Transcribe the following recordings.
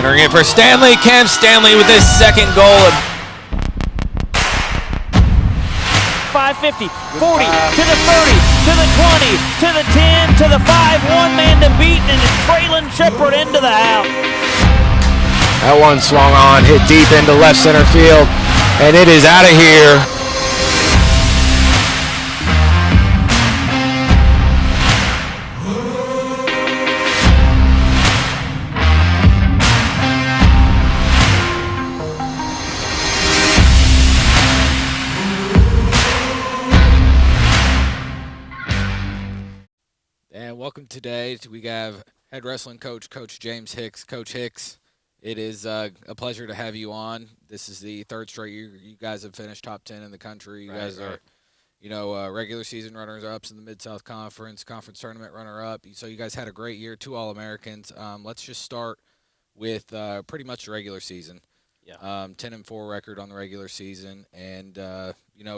Centering it for Stanley. Cam Stanley with his second goal. 550, 40, to the 30, to the 20, to the 10, to the 5. One man to beat, and it's Traylon Shepard into the house. That one swung on, hit deep into left center field, and it is out of here. And welcome today. We have head wrestling coach, Coach James Hicks. Coach Hicks, it is a pleasure to have you on. This is the third straight year you guys have finished top 10 in the country. You guys are, regular season runners-ups in the Mid-South Conference tournament runner-up. So you guys had a great year, 2 All-Americans. Let's just start with pretty much the regular season. Yeah. 10-4 record on the regular season. And,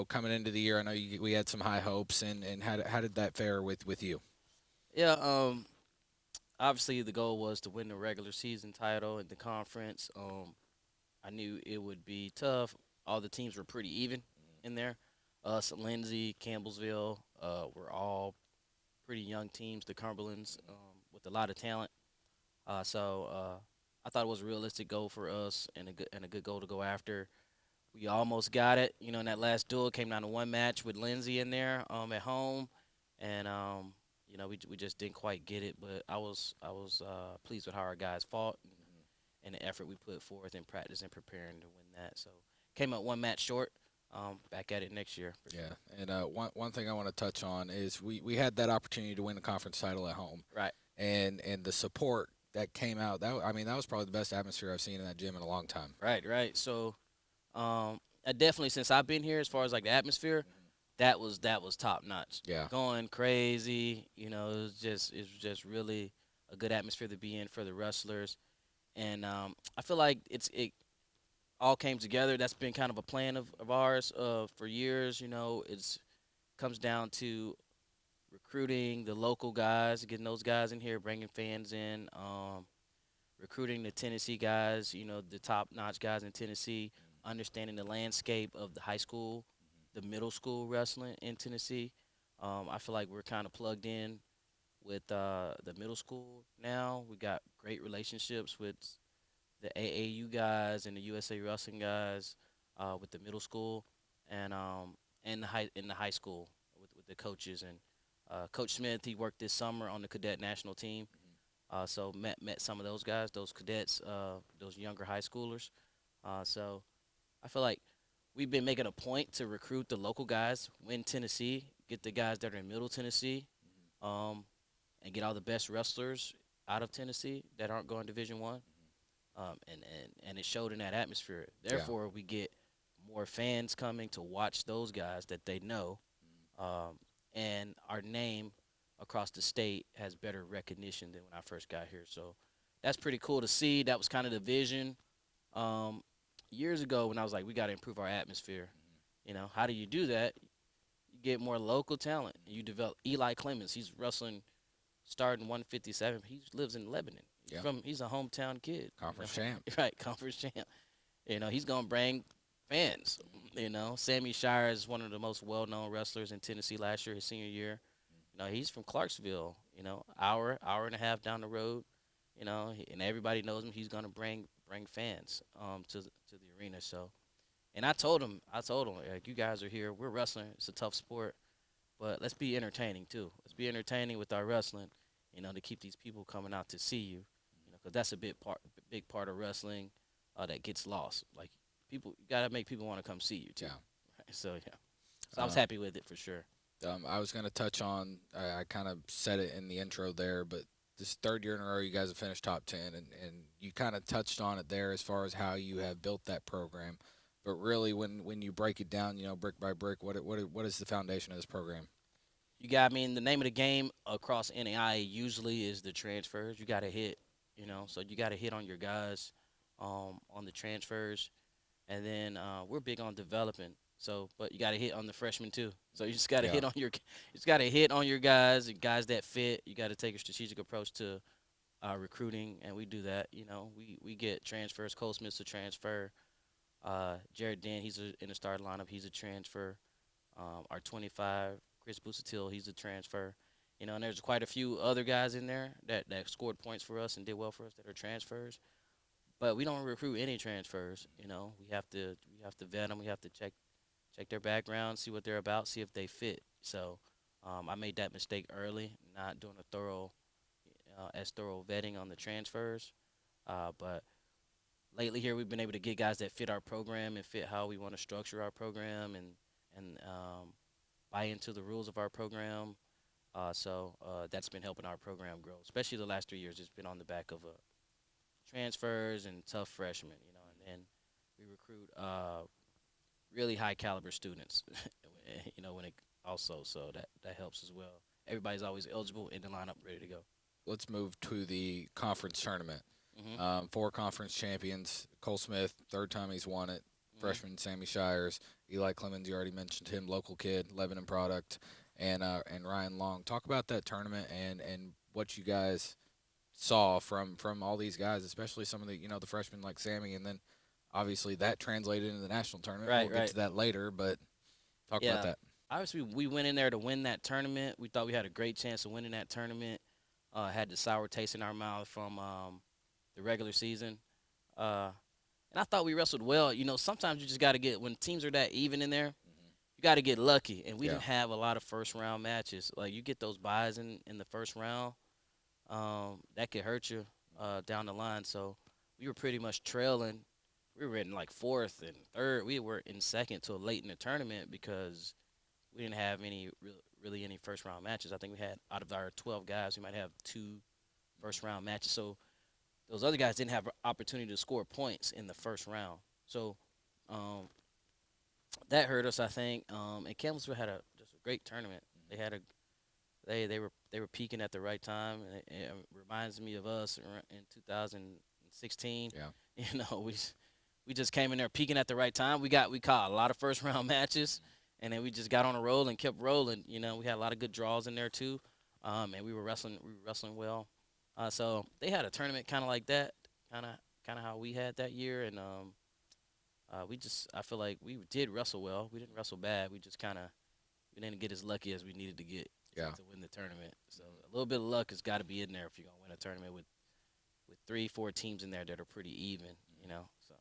coming into the year, I know we had some high hopes. And how did that fare with you? Yeah, obviously the goal was to win the regular season title in the conference. I knew it would be tough. All the teams were pretty even in there. Us, Lindsay, Campbellsville, were all pretty young teams, the Cumberlands, with a lot of talent. So I thought it was a realistic goal for us and a good goal to go after. We almost got it. In that last duel, came down to one match with Lindsay in there at home, and we just didn't quite get it, but I was pleased with how our guys fought and the effort we put forth in practice and preparing to win that. So came up one match short. Back at it next year. Yeah, and one thing I want to touch on is we had that opportunity to win the conference title at home. Right. And the support that came out, that was probably the best atmosphere I've seen in that gym in a long time. Right. So definitely since I've been here, as far as like the atmosphere, that was top notch. Yeah. Going crazy, it was just really a good atmosphere to be in for the wrestlers, and I feel like it all came together. That's been kind of a plan of ours for years. It's comes down to recruiting the local guys, getting those guys in here, bringing fans in, recruiting the Tennessee guys. The top notch guys in Tennessee, understanding the landscape of the high school, the middle school wrestling in Tennessee. I feel like we're kind of plugged in with the middle school now. We got great relationships with the AAU guys and the USA Wrestling guys, with the middle school and in the high school with the coaches. And Coach Smith, he worked this summer on the cadet national team, so met some of those guys, those cadets, those younger high schoolers. So I feel like we've been making a point to recruit the local guys, win Tennessee, get the guys that are in Middle Tennessee, and get all the best wrestlers out of Tennessee that aren't going Division I. And it showed in that atmosphere. Therefore, we get more fans coming to watch those guys that they know, and our name across the state has better recognition than when I first got here. So that's pretty cool to see. That was kind of the vision years ago when I was like, we got to improve our atmosphere. How do you do that? You get more local talent. You develop Eli Clemens. He's wrestling starting 157. He lives in Lebanon. He's a hometown kid. Conference champ. Right, conference champ. He's going to bring fans. Sammy Shire is one of the most well-known wrestlers in Tennessee last year, his senior year. He's from Clarksville, hour and a half down the road, and everybody knows him. He's going to bring fans to the arena. So, and I told him, like, you guys are here. We're wrestling. It's a tough sport, but let's be entertaining too. Let's be entertaining with our wrestling, to keep these people coming out to see you. Because that's a big part of wrestling that gets lost. Like, you gotta make people want to come see you too. Yeah. Right? So I was happy with it for sure. I was gonna touch on. I kind of said it in the intro there, but this third year in a row, you guys have finished top 10, and you kind of touched on it there as far as how you have built that program. But really, when you break it down, brick by brick, what is the foundation of this program? The name of the game across NAIA usually is the transfers. You got to hit. So you got to hit on your guys, on the transfers, and then we're big on developing. So, but you got to hit on the freshmen too. So you just got to hit on your guys that fit. You got to take a strategic approach to recruiting, and we do that. We get transfers. Cole Smith's a transfer. Jared Dent, in the starting lineup. He's a transfer. Our 25, Chris Busatil, he's a transfer. And there's quite a few other guys in there that scored points for us and did well for us that are transfers. But we don't recruit any transfers. We have to vet them. We have to check their background, see what they're about, see if they fit. So I made that mistake early, not doing a thorough vetting on the transfers. But lately here we've been able to get guys that fit our program and fit how we want to structure our program and buy into the rules of our program. So that's been helping our program grow, especially the last 3 years. It's been on the back of transfers and tough freshmen, and then we recruit really high caliber students, when it also, so that helps as well. Everybody's always eligible in the lineup, ready to go. Let's move to the conference tournament. Mm-hmm. 4 conference champions. Cole Smith, third time he's won it. Mm-hmm. Freshman Sammy Shires, Eli Clemens, you already mentioned him, local kid, Lebanon product, and Ryan Long. Talk about that tournament and what you guys saw from all these guys, especially some of the the freshmen like Sammy, and then obviously that translated into the national tournament. Right, We'll get to that later, but talk about Yeah. that. Obviously, we went in there to win that tournament. We thought we had a great chance of winning that tournament. Had the sour taste in our mouth from the regular season. And I thought we wrestled well. Sometimes you just got to get, when teams are that even in there, you got to get lucky. And we didn't have a lot of first-round matches. Like, you get those buys in the first round, that could hurt you down the line. So we were pretty much trailing. We were in, like, fourth and third. We were in second till late in the tournament because we didn't have really any first-round matches. I think we had, out of our 12 guys, we might have 2 first-round matches. So those other guys didn't have opportunity to score points in the first round. So that hurt us, I think. And Campbellsville had just a great tournament. They were peaking at the right time. And it reminds me of us in 2016. Yeah. We just came in there peaking at the right time. We caught a lot of first round matches, and then we just got on a roll and kept rolling. We had a lot of good draws in there too, and we were wrestling well. So they had a tournament kind of like that, kind of how we had that year, and I feel like we did wrestle well. We didn't wrestle bad. We just we didn't get as lucky as we needed to get to win the tournament. So a little bit of luck has got to be in there if you're gonna win a tournament with 3-4 teams in there that are pretty even. So.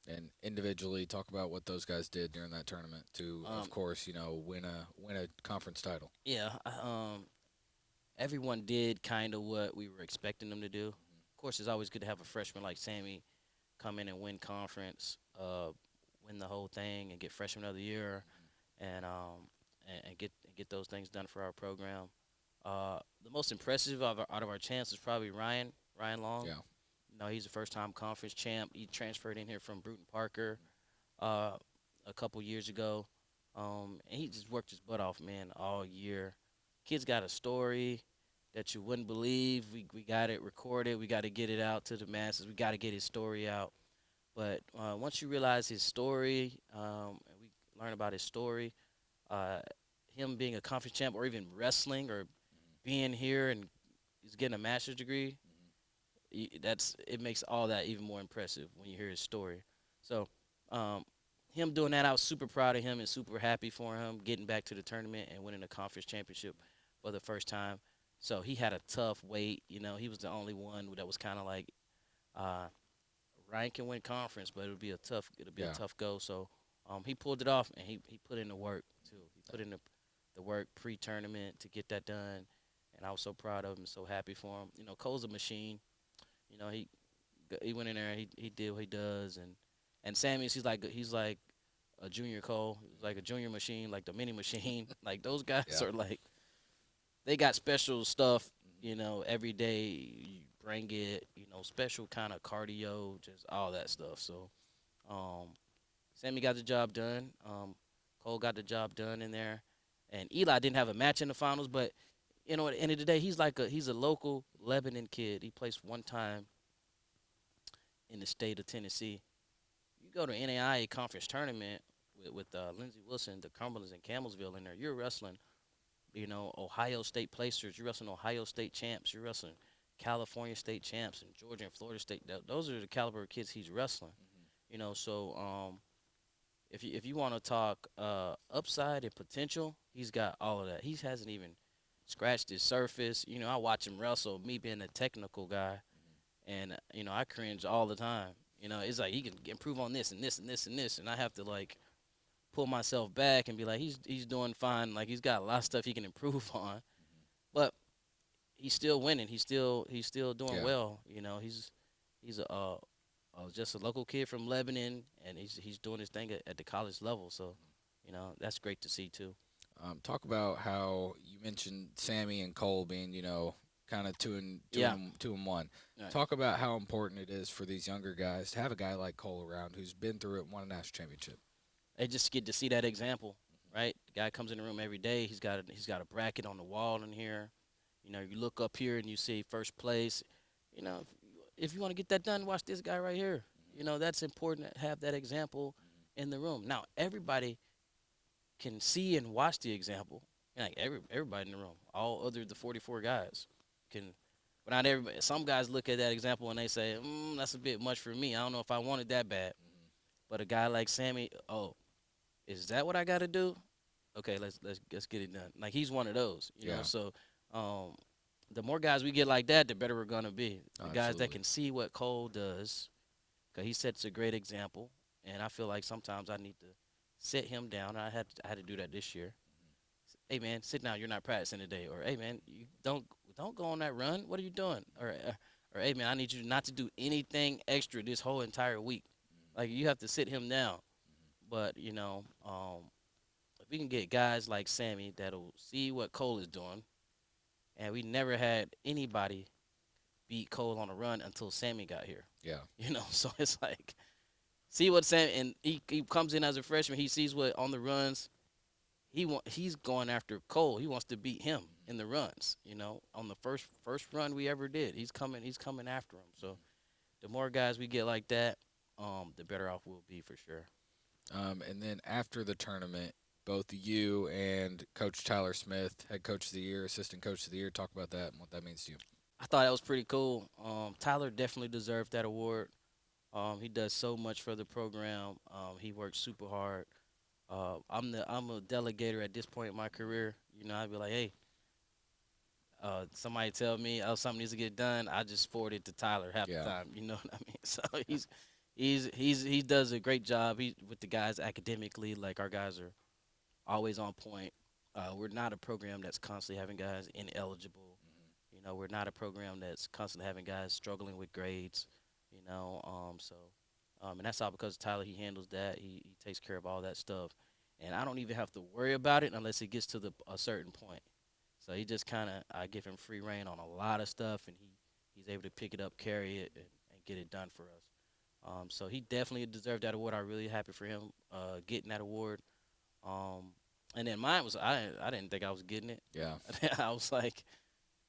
And individually, talk about what those guys did during that tournament to, of course, win a conference title. Yeah. Everyone did kind of what we were expecting them to do. Of course, it's always good to have a freshman like Sammy come in and win conference, win the whole thing, and get freshman of the year, and get those things done for our program. The most impressive out of our champs is probably Ryan Long. Yeah. He's a first-time conference champ. He transferred in here from Bruton Parker a couple years ago, and he just worked his butt off, man, all year. Kid's got a story that you wouldn't believe. We got it recorded. We got to get it out to the masses. We got to get his story out. But once you realize his story, and we learn about his story, him being a conference champ or even wrestling or being here and he's getting a master's degree, it makes all that even more impressive when you hear his story. So him doing that, I was super proud of him and super happy for him getting back to the tournament and winning a conference championship for the first time. So he had a tough wait. He was the only one that was kind of like, Ryan can win conference, but it'll be a tough go. So he pulled it off, and he put in the work too. He put in the work pre-tournament to get that done, and I was so proud of him, so happy for him. Cole's a machine. He went in there, and he did what he does, and Sammy's he's like a junior Cole. He's like a junior machine, like the mini machine. Like those guys are like, they got special stuff. Every day you bring it. Special kind of cardio, just all that stuff. So, Sammy got the job done. Cole got the job done in there, and Eli didn't have a match in the finals. But at the end of the day, he's a local Lebanon kid. He placed one time in the state of Tennessee. You go to NAIA conference tournament with Lindsey Wilson, the Cumberlands and Campbellsville in there. You're wrestling, Ohio State placers. You're wrestling Ohio State champs. You're wrestling California state champs and Georgia and Florida state. Those are the caliber of kids he's wrestling. You know, so if you want to talk upside and potential, he's got all of that. He hasn't even scratched his surface. You know, I watch him wrestle. Me being a technical guy, and I cringe all the time. You know, it's like he can improve on this and this and this and this, and I have to like pull myself back and be like, he's doing fine. Like he's got a lot of stuff he can improve on, but he's still winning. He's still doing Yeah. well. You know, he's just a local kid from Lebanon, and he's doing his thing at the college level. So, that's great to see too. Talk about how you mentioned Sammy and Cole being, kind of Yeah. 2 and 1. Right. Talk about how important it is for these younger guys to have a guy like Cole around who's been through it, and won a national championship. They just get to see that example, right? The guy comes in the room every day. He's got a bracket on the wall in here. You look up here and you see first place. If you want to get that done, watch this guy right here. That's important to have that example in the room. Now, everybody can see and watch the example. Like everybody in the room, all other the 44 guys can, but not everybody. Some guys look at that example and they say, "That's a bit much for me. I don't know if I want it that bad." But a guy like Sammy, oh, is that what I got to do? Okay, let's get it done. Like he's one of those, Yeah. So, the more guys we get like that, the better we're gonna be. The guys that Absolutely. can see what Cole does, because he sets a great example. And I feel like sometimes I need to sit him down. I had to do that this year. Hey man, sit down. You're not practicing today. Or hey man, you don't go on that run. What are you doing? Or hey man, I need you not to do anything extra this whole entire week. Like you have to sit him down. But if we can get guys like Sammy that'll see what Cole is doing, and we never had anybody beat Cole on a run until Sammy got here. Yeah. So it's like see what Sam and he comes in as a freshman. He sees what on the runs. He's going after Cole. He wants to beat him in the runs. On the first run we ever did, he's coming after him. So the more guys we get like that, the better off we'll be for sure. And then after the tournament, both you and Coach Tyler Smith, head coach of the year, assistant coach of the year, talk about that and what that means to you. I thought that was pretty cool. Tyler definitely deserved that award. He does so much for the program. He works super hard. I'm a delegator at this point in my career. I'd be like, hey, somebody tell me something needs to get done. I just forward it to Tyler half Yeah. the time. You know what I mean? So he does a great job. He with the guys academically. Like our guys are always on point. We're not a program that's constantly having guys ineligible. We're not a program that's constantly having guys struggling with grades. And that's all because Tyler, he handles that. He takes care of all that stuff. And I don't even have to worry about it unless it gets to a certain point. So he just I give him free reign on a lot of stuff, and he's able to pick it up, carry it, and get it done for us. So he definitely deserved that award. I'm really happy for him getting that award. And then mine was I didn't think I was getting it. Yeah. I was like,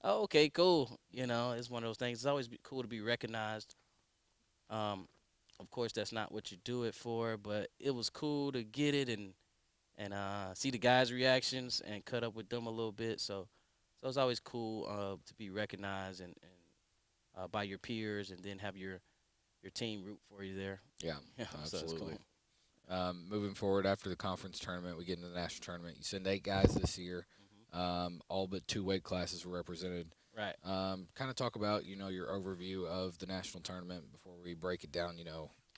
oh, okay, cool. It's one of those things. It's always cool to be recognized. Of course, that's not what you do it for, but it was cool to get it and see the guys' reactions and cut up with them a little bit. So it's always cool to be recognized and by your peers, and then have your team root for you there. Yeah. So it's Absolutely. cool. Moving forward after the conference tournament, we get into the national tournament. You send 8 guys this year. All but 2 weight classes were represented. Right. Kind of talk about, your overview of the national tournament before we break it down,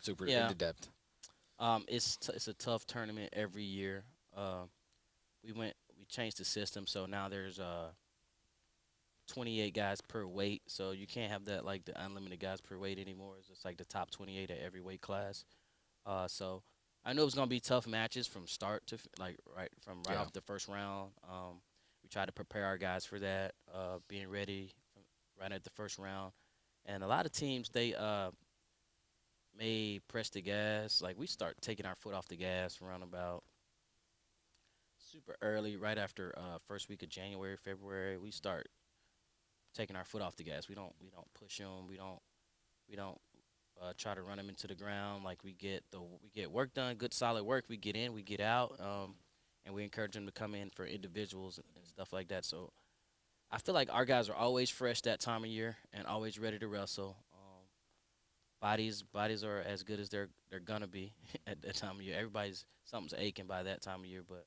super Yeah. into depth. It's a tough tournament every year. We changed the system, so now there's 28 guys per weight, so you can't have that like the unlimited guys per weight anymore. It's just like the top 28 at every weight class. So I know it's gonna be tough matches from start to right Yeah. off the first round. We try to prepare our guys for that, being ready right at the first round. And a lot of teams they may press the gas. Like we start taking our foot off the gas around about super early, right after first week of January, February. We start taking our foot off the gas. We don't push them. We don't try to run them into the ground. Like we get work done, good solid work. We get in, we get out, and we encourage them to come in for individuals and stuff like that. So I feel like our guys are always fresh that time of year and always ready to wrestle. Bodies are as good as they're gonna be at that time of year. Everybody's something's aching by that time of year, but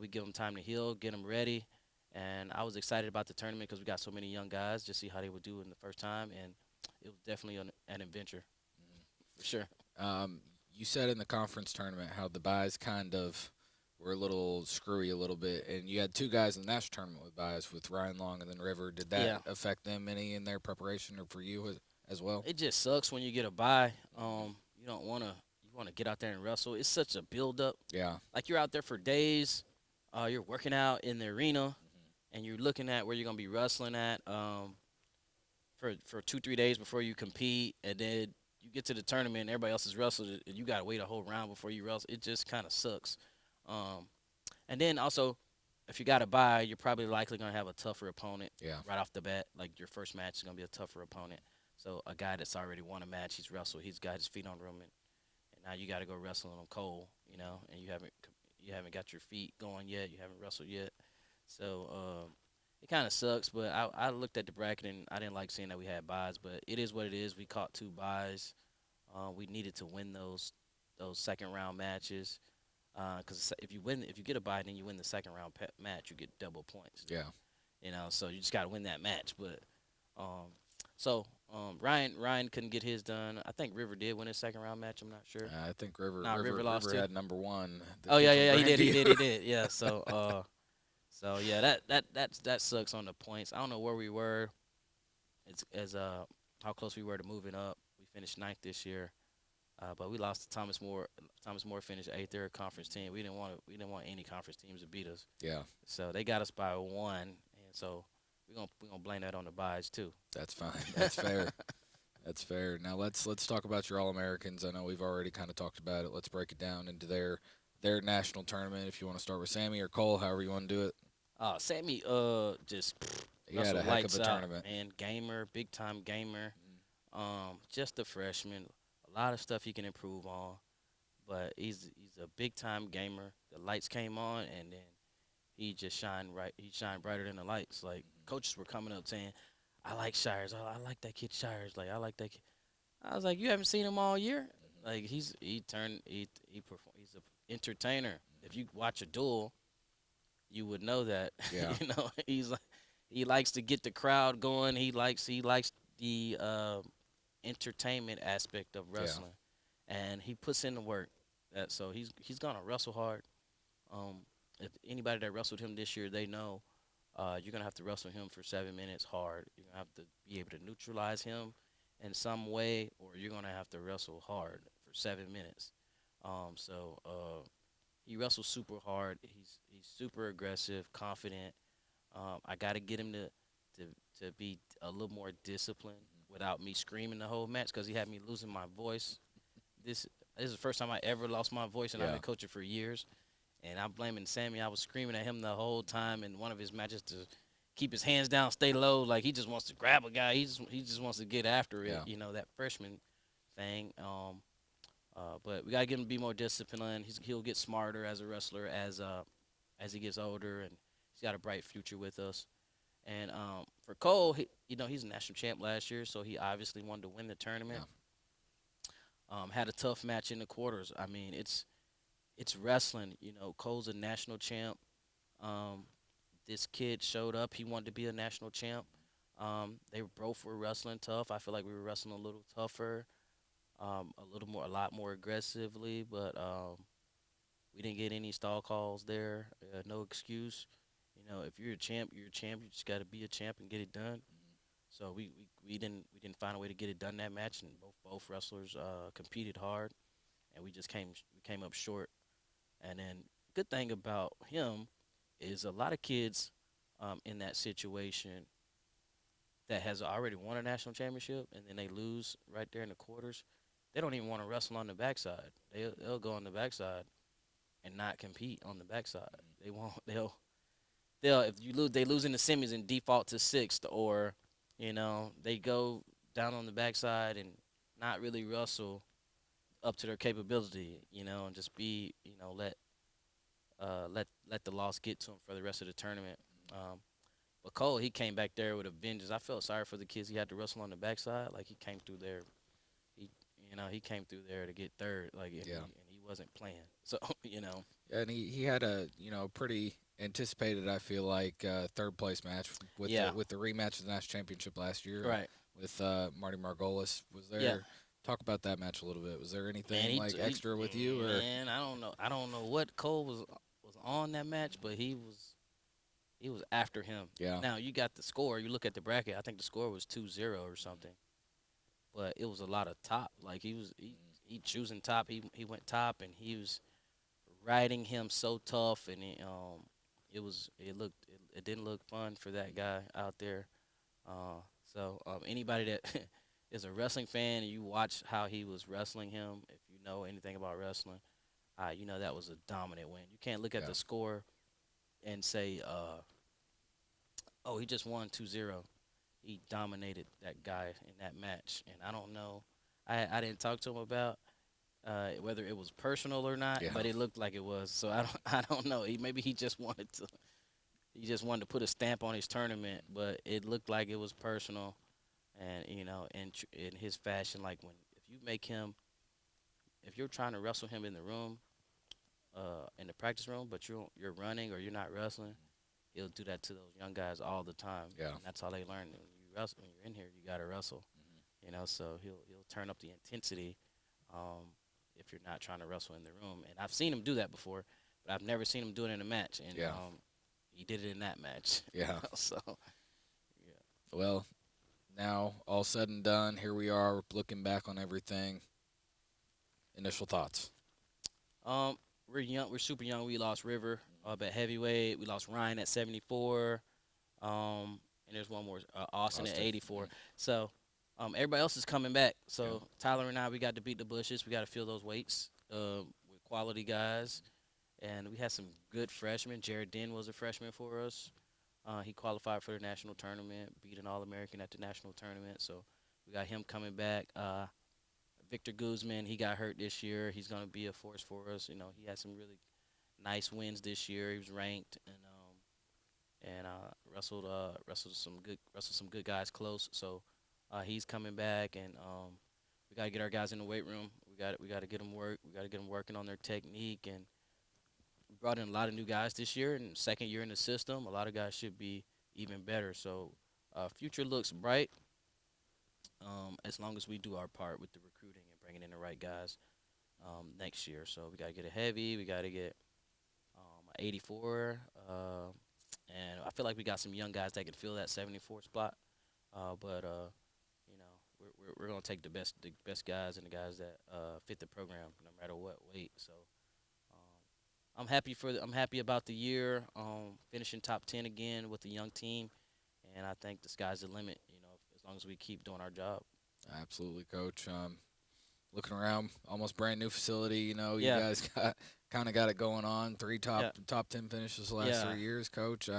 we give them time to heal, get them ready. And I was excited about the tournament because we got so many young guys. Just see how they would do in the first time, and it was definitely an adventure for sure. Um, you said in the conference tournament how the buys kind of were a little screwy a little bit, and you had two guys in the national tournament with buys with Ryan Long and then River. Did that Yeah, affect them any in their preparation or for you as well? it just sucks when you get a bye. You don't wanna get out there and wrestle. It's such a build up. Yeah. Like you're out there for days. You're working out in the arena, and you're looking at where you're gonna be wrestling at. For 2-3 days before you compete, and then you get to the tournament and everybody else is wrestled, and you gotta wait a whole round before you wrestle. It just kind of sucks. Um, and then also, if you got to buy, you're probably likely gonna have a tougher opponent Yeah. right off the bat. Like your first match is gonna be a tougher opponent. So a guy that's already won a match, he's wrestled, he's got his feet on the room, and now you got to go wrestling on cold, and you haven't got your feet going yet, you haven't wrestled yet. So it kind of sucks, but I looked at the bracket and I didn't like seeing that we had buys, but it is what it is. We caught 2 buys. We needed to win those second round matches because if you get a bye and then you win the second round match, you get double points. Yeah. So you just got to win that match. But um, Ryan couldn't get his done. I think River did win his second round match. I'm not sure. I think River Nah, River lost too. had number one. the Oh kid yeah, from yeah, he Grandview. did. Yeah. So yeah, that sucks on the points. I don't know where we were. It's as how close we were to moving up. We finished ninth this year, but we lost to Thomas More. Thomas More finished eighth. They're a conference team. We didn't want any conference teams to beat us. Yeah, So they got us by 1, and so we're gonna blame that on the buys too. that's fine. That's fair. That's fair. Now let's talk about your All Americans. I know we've already kind of talked about it. Let's break it down into their national tournament. If you want to start with Sammy or Cole, however you want to do it. Sammy, just He had Russell a heck lights of a out, tournament. man. Gamer, big time gamer. Just a freshman. A lot of stuff he can improve on, but he's a big time gamer. The lights came on, and then he just shined right. He shined brighter than the lights. Like coaches were coming up saying, "I like Shires. I like that kid Shires. Like I like that kid." I was like, "You haven't seen him all year. Like he's an entertainer. If you watch a duel, you would know that. Yeah. He likes to get the crowd going. He likes the entertainment aspect of wrestling, and he puts in the work. So he's gonna wrestle hard. If anybody that wrestled him this year, they know you're gonna have to wrestle him for 7 minutes hard. You're gonna have to be able to neutralize him in some way, or you're gonna have to wrestle hard for 7 minutes. He wrestles super hard. He's super aggressive, confident. I got to get him to be a little more disciplined without me screaming the whole match because he had me losing my voice. This is the first time I ever lost my voice, and I've been coaching for years. And I'm blaming Sammy. I was screaming at him the whole time in one of his matches to keep his hands down, stay low. Like he just wants to grab a guy. He just wants to get after it. Yeah. That freshman thing. But we gotta get him to be more disciplined. He'll get smarter as a wrestler as he gets older, and he's got a bright future with us. And for Cole, he's a national champ last year, so he obviously wanted to win the tournament. Had a tough match in the quarters. I mean, it's wrestling. Cole's a national champ. This kid showed up. He wanted to be a national champ. They both were wrestling tough. I feel like we were wrestling a little tougher, a lot more aggressively, but we didn't get any stall calls there. No excuse. If you're a champ, you're a champ. You just got to be a champ and get it done. So we didn't find a way to get it done that match, and both wrestlers competed hard, and we came up short. And then good thing about him is a lot of kids in that situation that has already won a national championship, and then they lose right there in the quarters. They don't even want to wrestle on the backside. They'll go on the backside and not compete on the backside. They won't. They'll if you lose, they lose in the semis and default to sixth, or they go down on the backside and not really wrestle up to their capability, and just be, let the loss get to them for the rest of the tournament. But Cole, he came back there with a vengeance. I felt sorry for the kids he had to wrestle on the backside. Like, he came through there. He came through there to get third. Like, and he wasn't playing. So, And he had a pretty anticipated, I feel like, third place match with the rematch of the national championship last year. Right. With Marty Margolis. Was there? Yeah. Talk about that match a little bit. Was there anything Man, extra with you, or? Man, I don't know. I don't know what Cole was on that match, but he was after him. Yeah. Now you got the score. You look at the bracket. I think the score was 2-0 or something. But it was a lot of top. Like, he choosing top. He went top, and he was riding him so tough, and it didn't look fun for that guy out there. So anybody that is a wrestling fan and you watch how he was wrestling him, if you know anything about wrestling, you know that was a dominant win. You can't look at the score and say, oh, he just won 2-0. He dominated that guy in that match, and I don't know. I didn't talk to him about whether it was personal or not, but it looked like it was. So I don't know. Maybe he just wanted to put a stamp on his tournament, but it looked like it was personal, and in his fashion, like if you're trying to wrestle him in the room, in the practice room, but you're running or you're not wrestling, he'll do that to those young guys all the time. Yeah. And that's how they learn. When you're in here, you got to wrestle. So he'll turn up the intensity if you're not trying to wrestle in the room. And I've seen him do that before, but I've never seen him do it in a match. And he did it in that match. Yeah. So, Well, now all said and done, here we are looking back on everything. Initial thoughts. We're young. We're super young. We lost River up at heavyweight. We lost Ryan at 74. And there's one more, Austin at 84. So everybody else is coming back. So Tyler and I, we got to beat the bushes. We got to fill those weights with quality guys. And we had some good freshmen. Jared Den was a freshman for us. He qualified for the national tournament, beat an All-American at the national tournament. So we got him coming back. Victor Guzman, he got hurt this year. He's going to be a force for us. He had some really nice wins this year. He was ranked and wrestled some good guys close. So he's coming back, and we got to get our guys in the weight room. We got to get them work. We got to get them working on their technique, and we brought in a lot of new guys this year, and second year in the system. A lot of guys should be even better. So future looks bright as long as we do our part with the recruiting and bringing in the right guys next year. So we got to get a heavy. We got to get 84. And I feel like we got some young guys that can fill that 74 spot. But we're gonna take the best guys and the guys that fit the program, no matter what weight. So I'm happy about the year. Finishing top 10 again with a young team, and I think the sky's the limit. As long as we keep doing our job. Absolutely, Coach. Looking around, almost brand new facility. You guys got it going on. 3 top 10 finishes the last 3 years, Coach.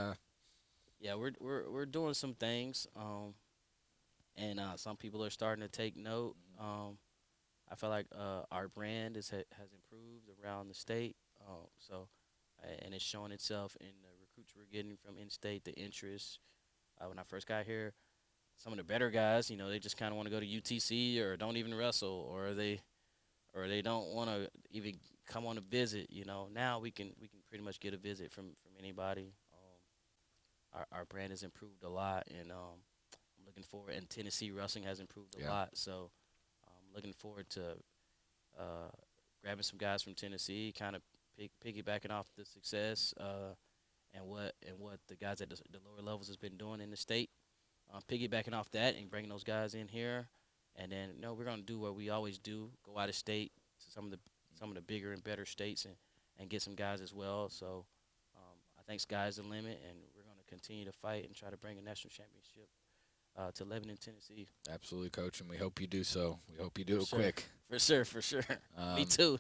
We're doing some things, and some people are starting to take note. I feel like our brand has improved around the state, and it's showing itself in the recruits we're getting from in-state, the interest. When I first got here, some of the better guys, they just kind of want to go to UTC or don't even wrestle, or they don't want to even come on a visit. Now we can pretty much get a visit from anybody. Our brand has improved a lot, and I'm looking forward. And Tennessee wrestling has improved a lot, so I'm looking forward to grabbing some guys from Tennessee, kind of piggybacking off the success and what the guys at the lower levels has been doing in the state. Piggybacking off that and bringing those guys in here, and then we're gonna do what we always do: go out of state to some of the bigger and better states and get some guys as well. So I think sky's the limit, and we're gonna continue to fight and try to bring a national championship to Lebanon, Tennessee. Absolutely, Coach, and we hope you do so. We hope you do it quick. For sure. Me too.